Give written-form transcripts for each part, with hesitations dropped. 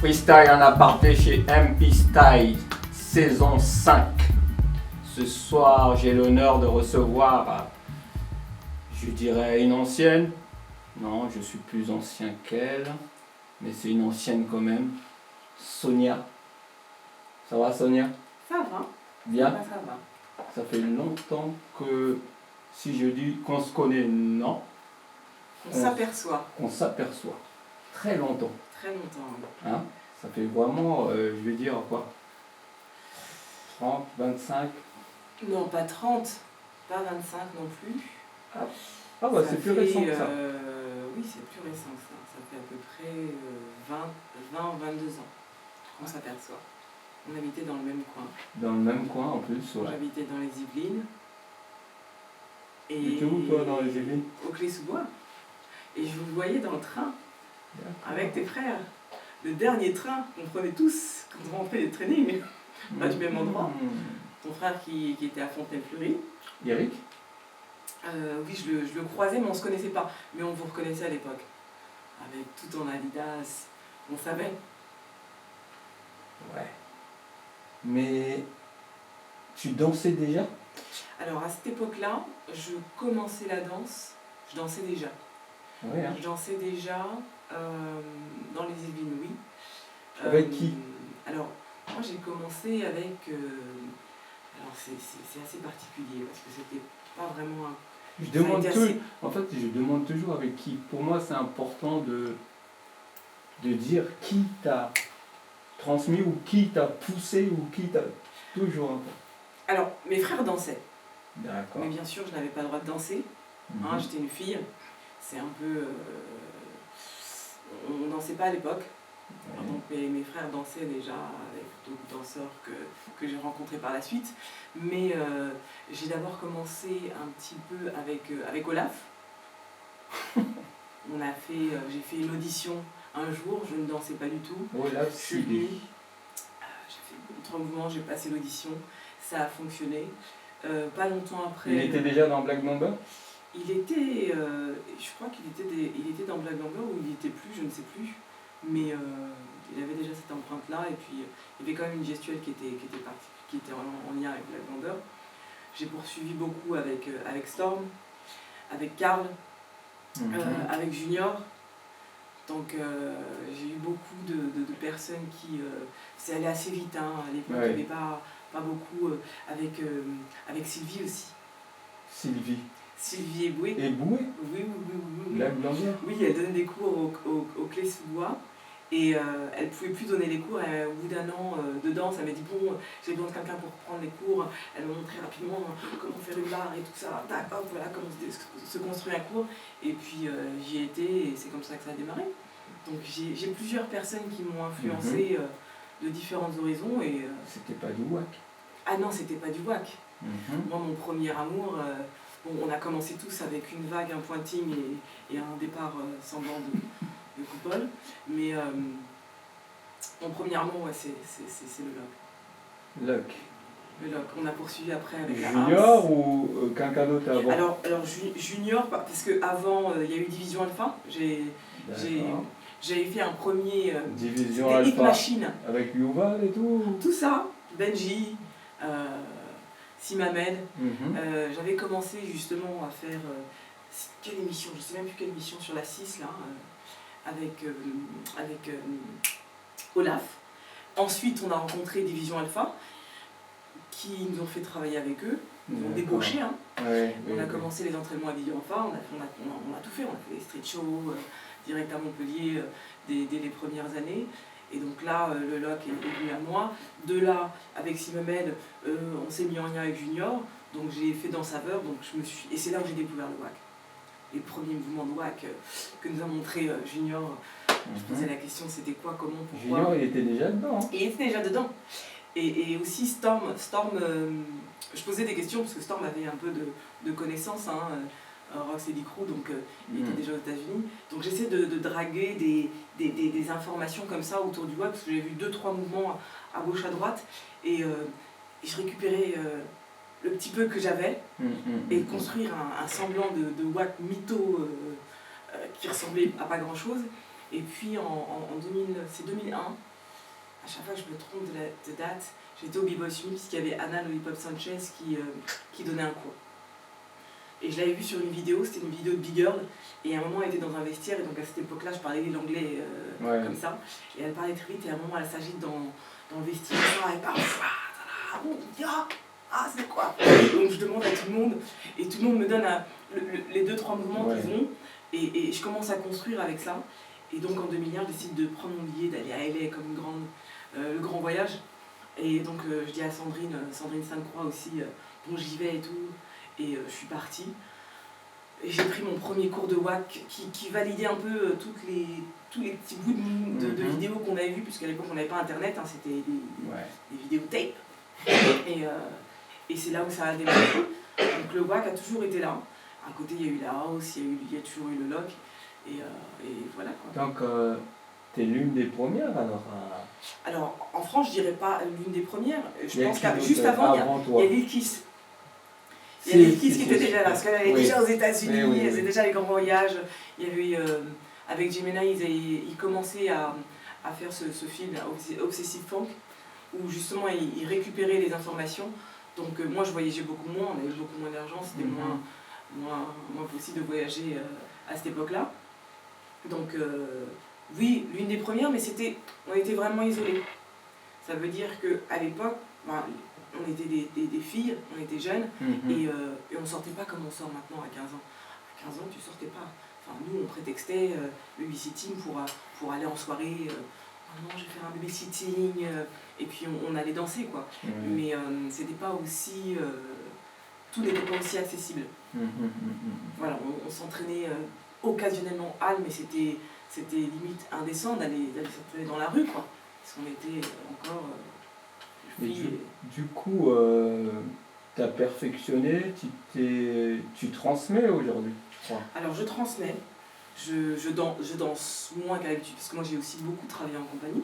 Freestyle en aparté chez MP Style, saison 5. Ce soir, j'ai l'honneur de recevoir, je dirais, une ancienne. Non, je suis plus ancien qu'elle, mais c'est une ancienne quand même. Sonia. Ça va, Sonia? Ça va. Bien? Ça va. Ça fait longtemps que, si je dis qu'on se connaît, non. On s'aperçoit. On s'aperçoit. Très longtemps. Très longtemps. Hein? Ça fait vraiment, je vais dire quoi, 30, 25? Non, pas 30, pas 25 non plus. Ah ouais, c'est plus récent que ça. Oui, c'est plus récent que ça. Ça fait à peu près 22 ans qu'on s'aperçoit. On habitait dans le même coin. Dans le même coin en plus, ouais. J'habitais dans les Yvelines. Et tu es où toi dans les Yvelines? Au Clé-sous-Bois. Et je vous voyais dans le train avec tes frères. Le dernier train qu'on prenait tous quand on rentrait les trainings, pas du même endroit. Ton frère qui était à Fontaine-Fleury. Eric? Oui, je le croisais, mais on ne se connaissait pas. Mais on vous reconnaissait à l'époque. Avec tout en Adidas, on savait. Ouais. Mais tu dansais déjà? Alors à cette époque-là, je commençais la danse, je dansais déjà. Ouais, hein. Je dansais déjà dans les Yvelines, oui. Avec qui? Alors, moi j'ai commencé avec... alors c'est assez particulier, parce que c'était pas vraiment un... En fait, je demande toujours avec qui. Pour moi, c'est important de dire qui t'a transmis ou qui t'a poussé ou qui t'a toujours. Alors, mes frères dansaient. D'accord. Mais bien sûr, je n'avais pas le droit de danser. Hein, j'étais une fille. C'est un peu... on ne dansait pas à l'époque. Ouais. Donc mes frères dansaient déjà avec d'autres danseurs que j'ai rencontrés par la suite. Mais j'ai d'abord commencé un petit peu avec Olaf. J'ai fait une audition un jour, je ne dansais pas du tout. Olaf, je suis venue, j'ai fait 3 mouvements, j'ai passé l'audition, ça a fonctionné. Pas longtemps après... Il était déjà dans Black Number? Il était, je crois qu'il était dans Black Number ou il n'y était plus, je ne sais plus. Mais il avait déjà cette empreinte-là, et puis il y avait quand même une gestuelle qui était en lien avec Black Number. J'ai poursuivi beaucoup avec Storm, avec Karl, avec Junior. Donc j'ai eu beaucoup de personnes qui... c'est allé assez vite, hein. À l'époque il n'y avait pas beaucoup, avec Sylvie aussi. Sylvie Eboué. Eboué? Oui. Black Number? Oui, elle donnait des cours au Clé-sous-Bois. Et elle ne pouvait plus donner les cours. Au bout d'un an de danse, elle m'a dit bon, j'ai besoin de quelqu'un pour prendre les cours. Elle m'a montré rapidement comment faire une barre et tout ça. Tac, hop, voilà comment se construit un cours. Et puis j'y ai été et c'est comme ça que ça a démarré. Donc j'ai plusieurs personnes qui m'ont influencé de différents horizons. C'était pas du WAC? Ah non, c'était pas du WAC. Moi, mon premier amour, on a commencé tous avec une vague, un pointing et un départ semblant de coupole, mais mon premier amour, ouais, c'est le lock. Le lock. On a poursuivi après avec la Junior ou quelqu'un d'autre avant? Alors Junior, parce qu'avant, il y a eu Division Alpha. J'avais fait un premier Division Alpha Hit Machine. Avec Yuval et tout? Tout ça, Benji, Simamed. J'avais commencé justement à faire... quelle émission? Je ne sais même plus quelle émission, sur la 6 là. Avec Olaf. Ensuite, on a rencontré Division Alpha, qui nous ont fait travailler avec eux, nous ont débauché. Hein. On a commencé les entraînements à Division Alpha, on a tout fait, on a fait les street shows direct à Montpellier dès les premières années. Et donc là, le lock est venu à moi. De là, avec Simamed, on s'est mis en lien avec Junior, donc j'ai fait dans saveur, et c'est là où j'ai découvert le WAC. Les premiers mouvements de WAC que nous a montré Junior, je posais la question, c'était quoi, comment, pourquoi. Junior, il était déjà dedans. Hein. Il était déjà dedans. Et aussi Storm, je posais des questions parce que Storm avait un peu de connaissances, hein, Rocksteady Crew, donc il était déjà aux États-Unis. Donc j'essaie de draguer des informations comme ça autour du WAC, parce que j'ai vu 2-3 mouvements à gauche, à droite, et je récupérais le petit peu que j'avais, et construire un semblant de WAC mytho qui ressemblait à pas grand chose. Et puis c'est 2001, à chaque fois que je me trompe de date, j'étais au B-Boy Summit puisqu'il y avait Anna Lollipop Sanchez qui donnait un cours. Et je l'avais vu sur une vidéo, c'était une vidéo de Big Girl, et à un moment elle était dans un vestiaire, et donc à cette époque-là je parlais l'anglais comme ça, et elle parlait très vite, et à un moment elle s'agite dans le vestiaire, elle parle, c'est quoi? Donc je demande à tout le monde, et tout le monde me donne les 2-3 mouvements qu'ils ont, et je commence à construire avec ça. Et donc en 2001, je décide de prendre mon billet, d'aller à LA comme le grand voyage. Et donc je dis à Sandrine Sainte-Croix aussi, bon j'y vais et tout. Et je suis partie. Et j'ai pris mon premier cours de WAC qui validait un peu tous les petits bouts de vidéos qu'on avait vus, puisqu'à l'époque on n'avait pas internet, hein, c'était des vidéos tape. Et c'est là où ça a démarré. Donc le WAC a toujours été là. À côté il y a eu la house, il y a toujours eu le lock. Et voilà quoi. Donc, tu es l'une des premières alors Alors, en France, je dirais pas l'une des premières. Je pense que juste avant, il y a Lil Kiss. Il y a Lil Kiss qui était déjà là, parce qu'elle allait déjà aux États-Unis, elle faisait déjà les grands voyages. Il y avait eu, avec Gemini, ils commençaient à faire ce film, Obsessive Funk, où justement ils récupéraient les informations. Donc, moi, je voyageais beaucoup moins, on avait beaucoup moins d'argent, c'était moins possible de voyager à cette époque-là. Donc oui, l'une des premières, mais on était vraiment isolés. Ça veut dire qu'à l'époque, on était des filles, on était jeunes, et on ne sortait pas comme on sort maintenant à 15 ans. À 15 ans, tu sortais pas. Enfin, nous, on prétextait babysitting pour aller en soirée. Oh non, je vais faire un babysitting, et puis on allait danser, quoi. Mais c'était pas aussi... tout n'était pas aussi accessible. Voilà, on s'entraînait... occasionnellement Halle, mais c'était limite indécent d'aller s'entraîner dans la rue, quoi. Parce qu'on était encore filles. Du coup, tu as perfectionné, tu transmets aujourd'hui, je crois. Alors je transmets, je danse moins qu'à l'habitude, parce que moi j'ai aussi beaucoup travaillé en compagnie.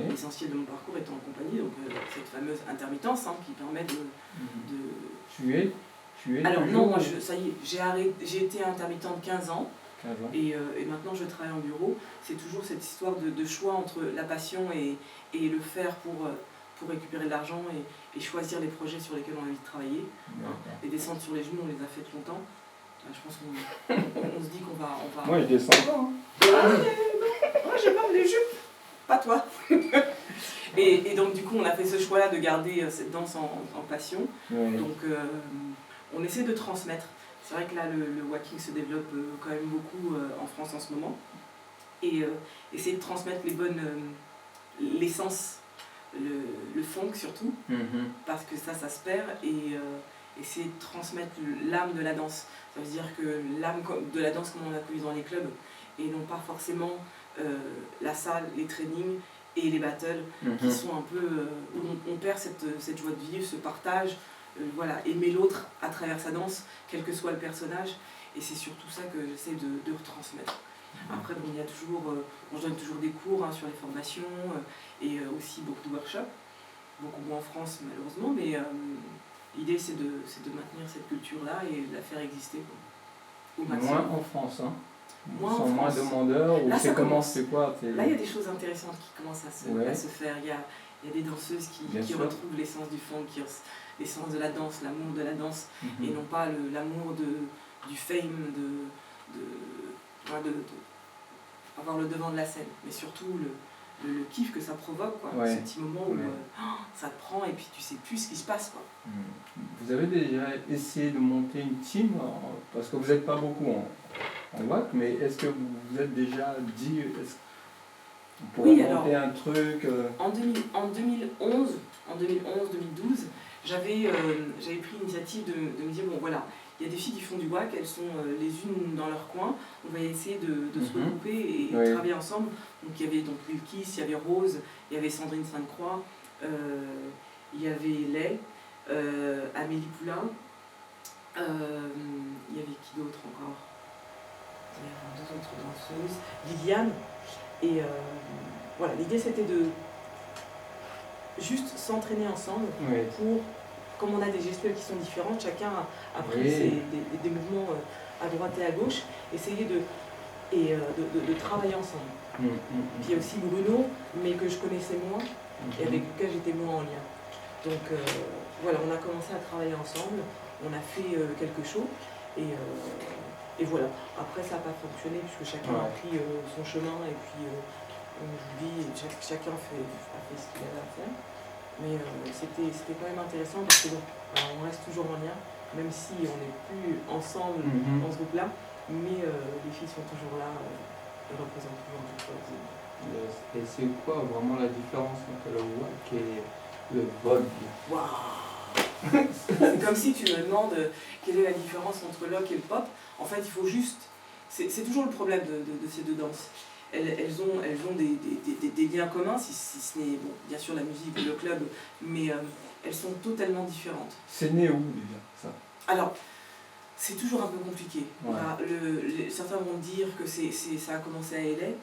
L'essentiel de mon parcours étant en compagnie, donc cette fameuse intermittence qui permet de... Tu es alors non, moi ça y est, j'ai été intermittente 15 ans. Et maintenant je travaille en bureau. C'est toujours cette histoire de choix entre la passion et le faire pour récupérer de l'argent et choisir les projets sur lesquels on a envie de travailler. Les descentes sur les genoux, on les a faites longtemps. Je pense qu'on se dit qu'on va... Moi je descends pas. Moi j'ai pas les jupes. Pas toi. et donc du coup on a fait ce choix-là de garder cette danse en passion. Donc on essaie de transmettre. C'est vrai que là, le walking se développe quand même beaucoup en France en ce moment. Et essayer de transmettre l'essence, le funk surtout, parce que ça se perd, et essayer de transmettre l'âme de la danse. Ça veut dire que l'âme de la danse comme on l'a connu dans les clubs, et non pas forcément la salle, les trainings et les battles, qui sont un peu... où on perd cette joie de vivre, ce partage. Voilà, aimer l'autre à travers sa danse, quel que soit le personnage, et c'est surtout ça que j'essaie de retransmettre. Après, bon, il y a toujours, je donne toujours des cours sur les formations, et aussi beaucoup de workshops, beaucoup moins en France malheureusement, mais l'idée c'est de maintenir cette culture-là et de la faire exister au maximum. Moins en France, hein. Moins en moins demandeurs, ou c'est comment, c'est quoi? Là, il y a des choses intéressantes qui commencent à se faire. Il y a des danseuses qui retrouvent l'essence du funk, l'essence de la danse, l'amour de la danse, et non pas l'amour du fame, avoir le devant de la scène, mais surtout le kiff que ça provoque, quoi. Ce petit moment où ça te prend et puis tu sais plus ce qui se passe, quoi. Vous avez déjà essayé de monter une team, parce que vous n'êtes pas beaucoup en WAC, mais est-ce que vous vous êtes déjà dit, vous pourrez monter un truc En 2011, 2012, j'avais pris l'initiative de me dire, bon voilà, il y a des filles qui font du WAC, elles sont les unes dans leur coin, on va essayer de se regrouper et travailler ensemble. Donc il y avait donc Lil Kiss, il y avait Rose, il y avait Sandrine Sainte-Croix, il y avait Lay, Amélie Poulain, il y avait qui d'autre encore? Il y avait deux autres danseuses, Liliane, et voilà, l'idée c'était de juste s'entraîner ensemble pour, comme on a des gestuels qui sont différentes, chacun a pris des mouvements à droite et à gauche, essayer de et de travailler ensemble. Puis il y a aussi Bruno, mais que je connaissais moins et avec lequel j'étais moins en lien. Donc voilà, on a commencé à travailler ensemble, on a fait quelques shows et voilà. Après ça n'a pas fonctionné puisque chacun a pris son chemin et puis comme je vous dis, chacun a fait ce qu'il avait à faire. Mais c'était quand même intéressant parce que bon, on reste toujours en lien, même si on n'est plus ensemble dans ce groupe-là, mais les filles sont toujours là, elles représentent toujours quelque chose. Et c'est quoi vraiment la différence entre le WAC et le Vogue? Waouh. C'est comme si tu me demandes quelle est la différence entre le rock et le pop. En fait, il faut juste... C'est toujours le problème de ces deux danses. Elles ont des liens communs, si ce n'est, bon, bien sûr, la musique ou le club, mais elles sont totalement différentes. C'est né où déjà, ça? Alors, c'est toujours un peu compliqué. Ouais. Certains vont dire que ça a commencé à LA.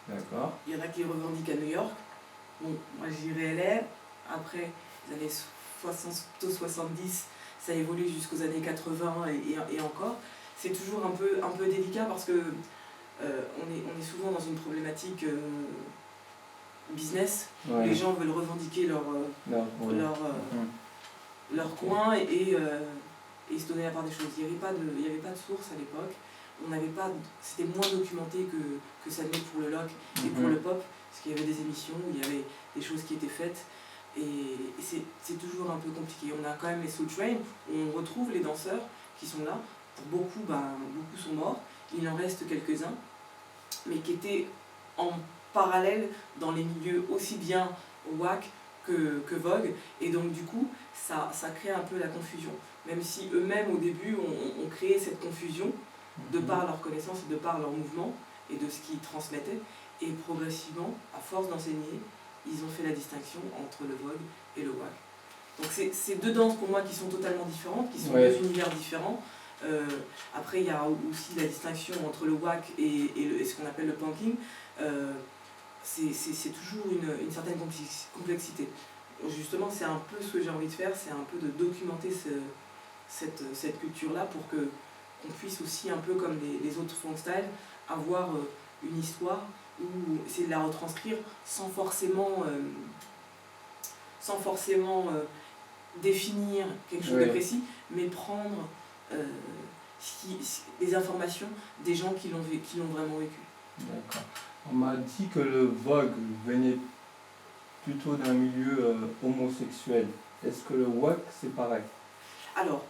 D'accord. Il y en a qui revendiquent à New York. Bon, moi je dirais LA. Après, les années 70, ça a évolué jusqu'aux années 80 et encore. C'est toujours un peu délicat parce que on est souvent dans une problématique business. Ouais. Les gens veulent revendiquer leur coin et se donner la part des choses. Il n'y avait pas de source à l'époque. C'était moins documenté que ça l'est pour le rock et pour le pop, parce qu'il y avait des émissions, il y avait des choses qui étaient faites. Et c'est toujours un peu compliqué. On a quand même les Soul Train, où on retrouve les danseurs qui sont là. Pour beaucoup sont morts. Il en reste quelques-uns, mais qui étaient en parallèle dans les milieux aussi bien WAC que Vogue. Et donc du coup, ça crée un peu la confusion. Même si eux-mêmes au début ont créé cette confusion, de par leur connaissance et de par leur mouvement et de ce qu'ils transmettaient. Et progressivement, à force d'enseigner, ils ont fait la distinction entre le Vogue et le WAC. Donc c'est deux danses pour moi qui sont totalement différentes, qui sont deux univers différents. Après il y a aussi la distinction entre le WAC et ce qu'on appelle le punking. C'est toujours une certaine complexité. Justement c'est un peu ce que j'ai envie de faire, c'est un peu de documenter cette culture-là pour qu'on puisse aussi, un peu comme les autres funk style, avoir une histoire ou essayer de la retranscrire sans forcément définir quelque chose de précis, mais prendre des informations des gens qui l'ont vraiment vécu. D'accord. On m'a dit que le Vogue venait plutôt d'un milieu homosexuel. Est-ce que le WAC c'est pareil? Alors,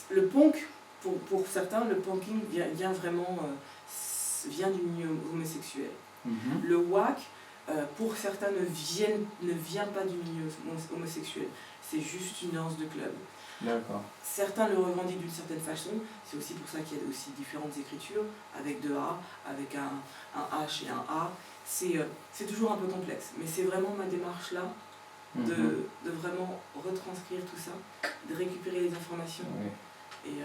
le punk, pour certains, le punking vient vraiment du milieu homosexuel. Le WAC, pour certains, ne vient pas du milieu homosexuel. C'est juste une danse de club. D'accord. Certains le revendiquent d'une certaine façon. C'est aussi pour ça qu'il y a aussi différentes écritures, avec deux A, avec un H et un A. C'est toujours un peu complexe. Mais c'est vraiment ma démarche là, de vraiment retranscrire tout ça, de récupérer les informations et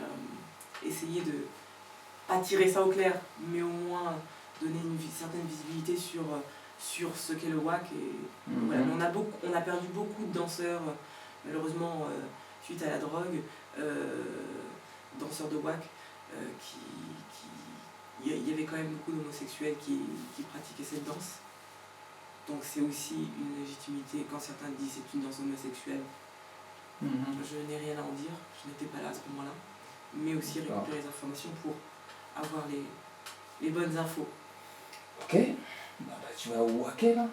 essayer de pas tirer ça au clair, mais au moins donner une certaine visibilité sur ce qu'est le WAC. Voilà. On a perdu beaucoup de danseurs, malheureusement, suite à la drogue, danseurs de WAC, il y avait quand même beaucoup d'homosexuels qui pratiquaient cette danse. Donc c'est aussi une légitimité quand certains disent c'est une danse homosexuelle. Je n'ai rien à en dire, je n'étais pas là à ce moment-là, mais aussi récupérer les informations pour avoir les bonnes infos. Ok, tu vas wacker là,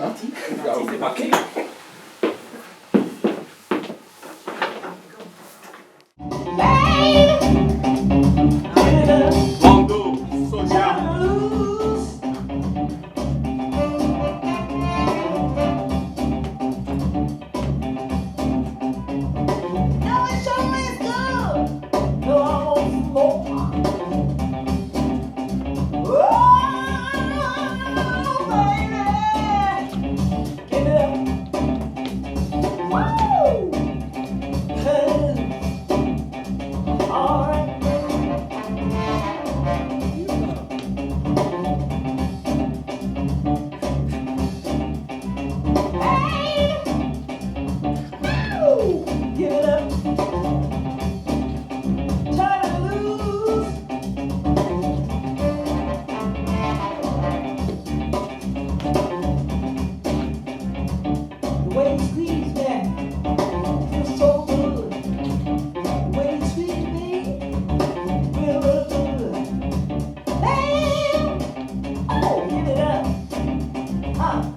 hein? C'est parti. Mando, Sonia. Alpha.